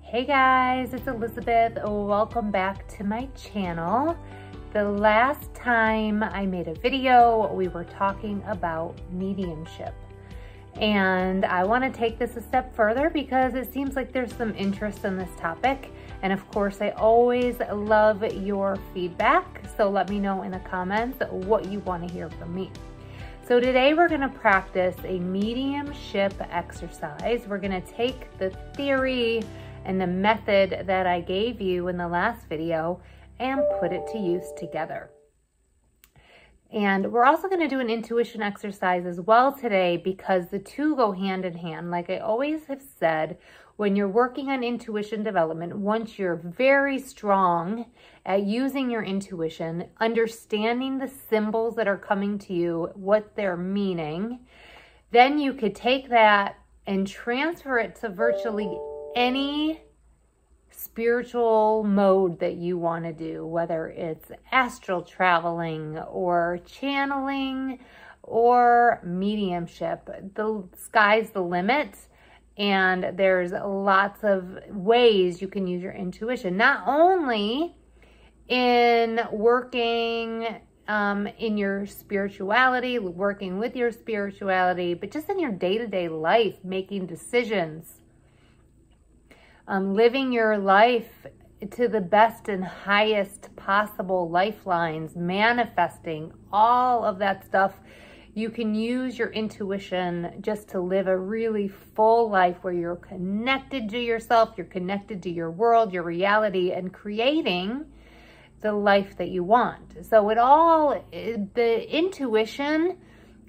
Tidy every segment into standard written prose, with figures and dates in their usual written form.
Hey guys, it's Elizabeth. Welcome back to my channel. The last time I made a video, we were talking about mediumship. And I want to take this a step further because it seems like there's some interest in this topic. And of course, I always love your feedback. So let me know in the comments what you want to hear from me. So today we're going to practice a mediumship exercise. We're going to take the theory and the method that I gave you in the last video and put it to use together. And we're also going to do an intuition exercise as well today because the two go hand in hand. Like I always have said, when you're working on intuition development, once you're very strong at using your intuition, understanding the symbols that are coming to you, what they're meaning, then you could take that and transfer it to virtually any spiritual mode that you want to do, whether it's astral traveling or channeling or mediumship. The sky's the limit, and there's lots of ways you can use your intuition, not only in working in your spirituality, working with your spirituality, but just in your day-to-day life, making decisions, living your life to the best and highest possible lifelines, manifesting, all of that stuff. You can use your intuition just to live a really full life where you're connected to yourself, you're connected to your world, your reality, and creating the life that you want. So the intuition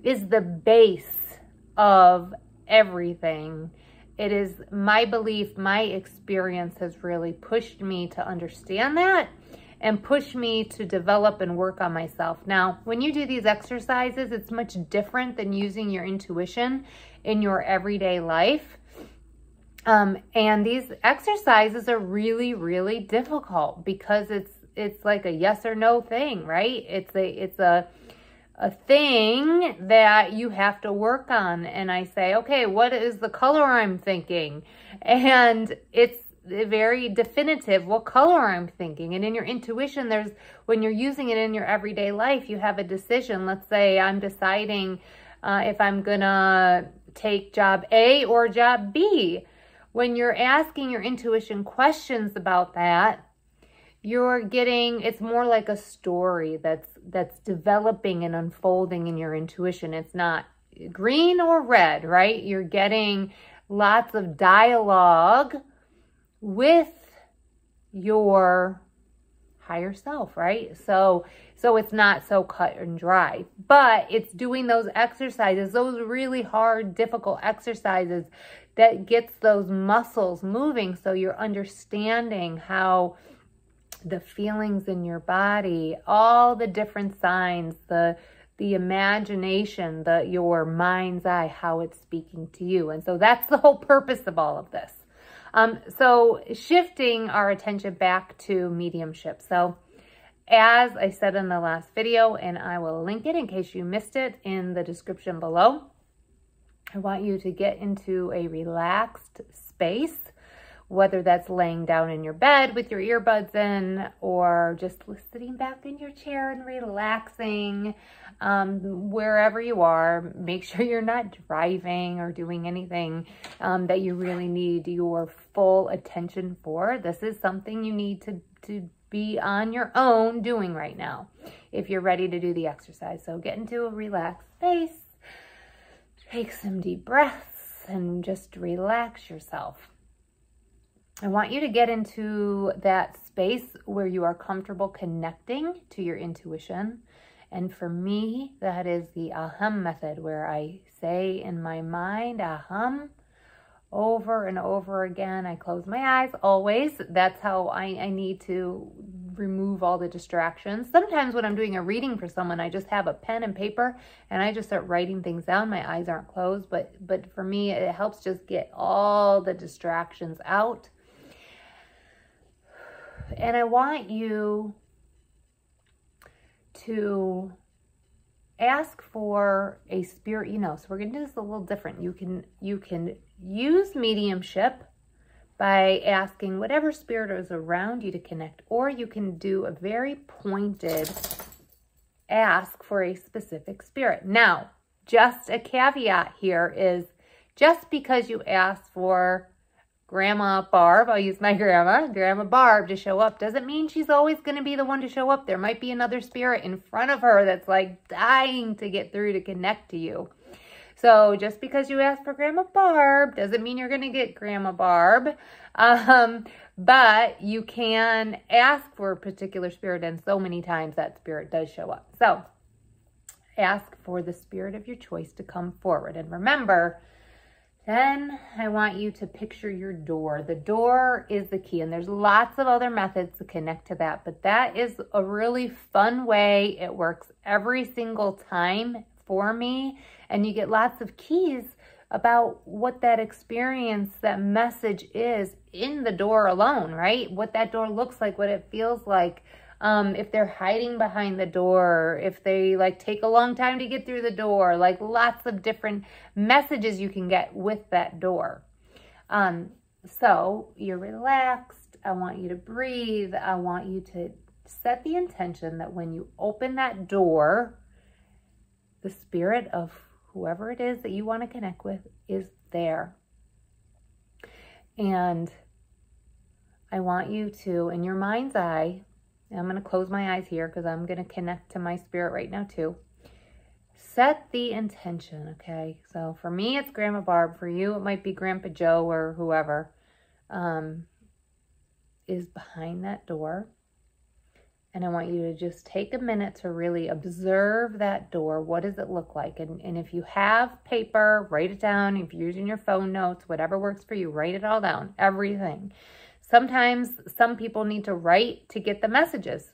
is the base of everything. It is my belief, my experience has really pushed me to understand that and push me to develop and work on myself. Now, when you do these exercises, it's much different than using your intuition in your everyday life. And these exercises are really, really difficult because it's like a yes or no thing, right? It's a thing that you have to work on. And I say, okay, what is the color I'm thinking? And it's very definitive what color I'm thinking. And in your intuition, when you're using it in your everyday life, you have a decision. Let's say I'm deciding if I'm gonna take job A or job B. When you're asking your intuition questions about that, it's more like a story that's developing and unfolding in your intuition. It's not green or red, right? You're getting lots of dialogue with your higher self, right? So it's not so cut and dry, but it's doing those exercises, those really hard, difficult exercises that gets those muscles moving. So you're understanding how the feelings in your body, all the different signs, the imagination, your mind's eye, how it's speaking to you. And so that's the whole purpose of all of this. So shifting our attention back to mediumship. So as I said in the last video, and I will link it in case you missed it in the description below, I want you to get into a relaxed space, whether that's laying down in your bed with your earbuds in or just sitting back in your chair and relaxing, wherever you are. Make sure you're not driving or doing anything that you really need your full attention for. This is something you need to be on your own doing right now if you're ready to do the exercise. So get into a relaxed space, take some deep breaths, and just relax yourself. I want you to get into that space where you are comfortable connecting to your intuition. And for me, that is the aham method, where I say in my mind, aham, over and over again. I close my eyes always. That's how I need to remove all the distractions. Sometimes when I'm doing a reading for someone, I just have a pen and paper and I just start writing things down. My eyes aren't closed, but for me, it helps just get all the distractions out. And I want you to ask for a spirit, so we're going to do this a little different. You can use mediumship by asking whatever spirit is around you to connect, or you can do a very pointed ask for a specific spirit. Now, just a caveat here is just because you ask for Grandma Barb, I'll use my Grandma Barb to show up, doesn't mean she's always going to be the one to show up. There might be another spirit in front of her that's like dying to get through to connect to you. So just because you ask for Grandma Barb doesn't mean you're going to get Grandma Barb. But you can ask for a particular spirit, and so many times that spirit does show up. So ask for the spirit of your choice to come forward. And remember, then I want you to picture your door. The door is the key, and there's lots of other methods to connect to that, but that is a really fun way. It works every single time for me, and you get lots of keys about what that experience, that message is in the door alone, right? What that door looks like, what it feels like. If they're hiding behind the door, if they like take a long time to get through the door, like lots of different messages you can get with that door. So you're relaxed. I want you to breathe. I want you to set the intention that when you open that door, the spirit of whoever it is that you want to connect with is there. And I want you to, in your mind's eye, I'm going to close my eyes here because I'm going to connect to my spirit right now too. Set the intention, okay? So for me, it's Grandma Barb. For you, it might be Grandpa Joe or whoever is behind that door. And I want you to just take a minute to really observe that door. What does it look like? And if you have paper, write it down. If you're using your phone notes, whatever works for you, write it all down, everything. Sometimes some people need to write to get the messages.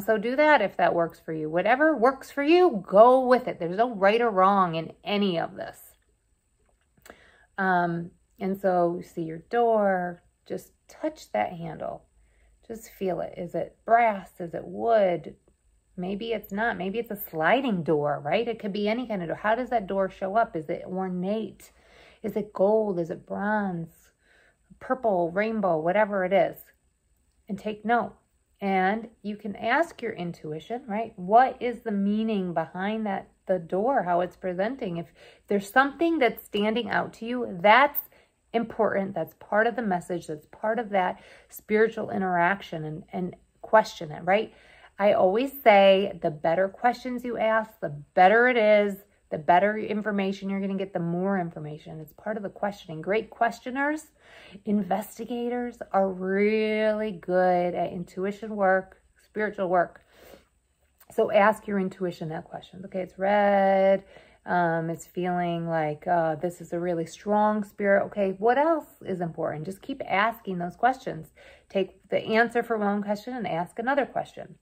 So do that if that works for you. Whatever works for you, go with it. There's no right or wrong in any of this. And so you see your door, just touch that handle. Just feel it. Is it brass? Is it wood? Maybe it's not. Maybe it's a sliding door, right? It could be any kind of door. How does that door show up? Is it ornate? Is it gold? Is it bronze? Purple, rainbow, whatever it is. And take note. And you can ask your intuition, right? What is the meaning behind that, the door, how it's presenting? If there's something that's standing out to you, that's important. That's part of the message. That's part of that spiritual interaction, and question it, right? I always say the better questions you ask, the better it is, the better information you're going to get, the more information. It's part of the questioning. Great questioners, investigators are really good at intuition work, spiritual work. So ask your intuition that question. Okay, it's red. It's feeling like this is a really strong spirit. Okay, what else is important? Just keep asking those questions. Take the answer for one question and ask another question.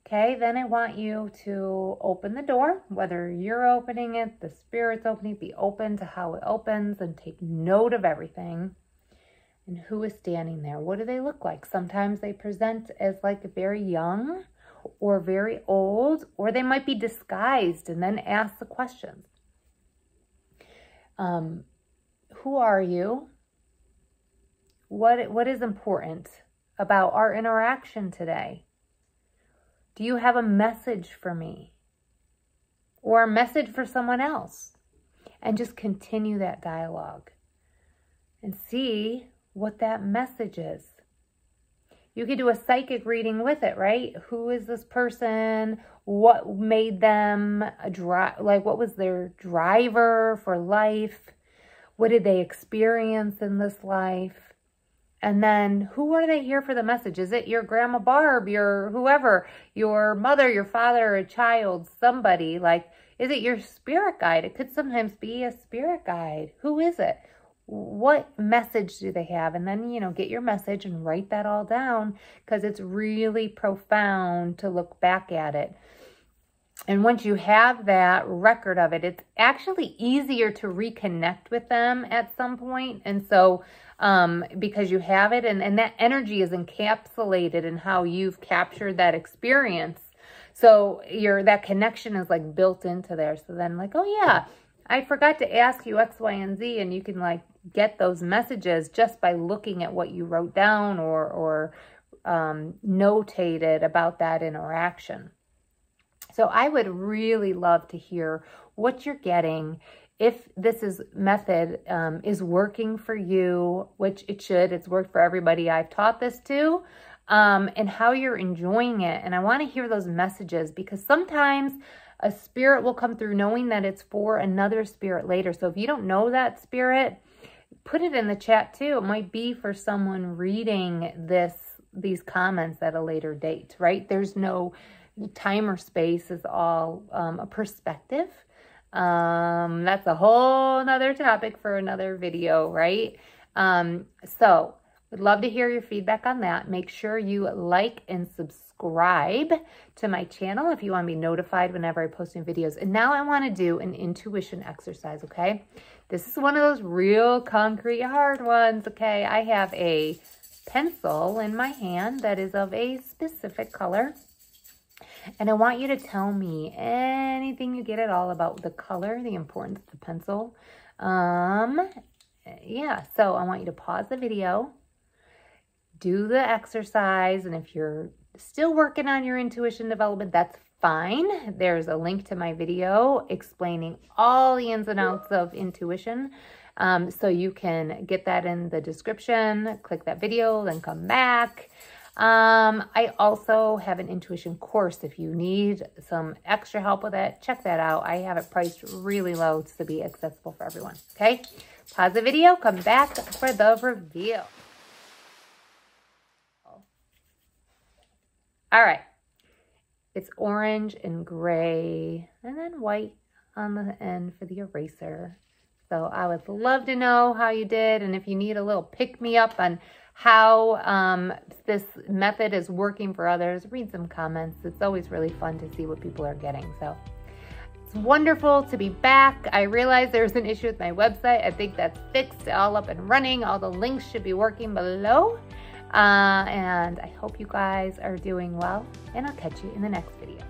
Okay, then I want you to open the door, whether you're opening it, the spirit's opening it, be open to how it opens and take note of everything. And who is standing there? What do they look like? Sometimes they present as like very young or very old, or they might be disguised, and then ask the questions. Who are you? What is important about our interaction today? Do you have a message for me? Or a message for someone else? And just continue that dialogue and see what that message is. You could do a psychic reading with it, right? Who is this person? What made them what was their driver for life? What did they experience in this life? And then who are they here for the message? Is it your Grandma Barb, your whoever, your mother, your father, a child, somebody? Like, is it your spirit guide? It could sometimes be a spirit guide. Who is it? What message do they have? And then, get your message and write that all down, because it's really profound to look back at it. And once you have that record of it, it's actually easier to reconnect with them at some point. And so, because you have it and that energy is encapsulated in how you've captured that experience. So that connection is like built into there. So then like, oh yeah, I forgot to ask you X, Y, and Z, and you can like get those messages just by looking at what you wrote down or notated about that interaction. So I would really love to hear what you're getting. If this method is working for you, which it should, it's worked for everybody I've taught this to, and how you're enjoying it. And I want to hear those messages, because sometimes a spirit will come through knowing that it's for another spirit later. So if you don't know that spirit, put it in the chat too. It might be for someone reading these comments at a later date, right? There's no time or space, is all a perspective. That's a whole nother topic for another video, right? So would love to hear your feedback on that. Make sure you like and subscribe to my channel if you want to be notified whenever I post new videos. And now I want to do an intuition exercise, okay? This is one of those real concrete hard ones, okay? I have a pencil in my hand that is of a specific color. And I want you to tell me anything you get at all about the color, the importance of the pencil. Yeah, so I want you to pause the video, do the exercise, and if you're still working on your intuition development, that's fine. There's a link to my video explaining all the ins and outs of intuition. So you can get that in the description, click that video, then come back. I also have an intuition course. If you need some extra help with it, check that out. I have it priced really low to be accessible for everyone. Okay, pause the video, come back for the reveal. All right, it's orange and gray and then white on the end for the eraser. So I would love to know how you did, and if you need a little pick-me-up on how this method is working for others, read some comments. It's always really fun to see what people are getting. So it's wonderful to be back. I realize there's an issue with my website. I think that's fixed, all up and running. All the links should be working below. And I hope you guys are doing well, and I'll catch you in the next video.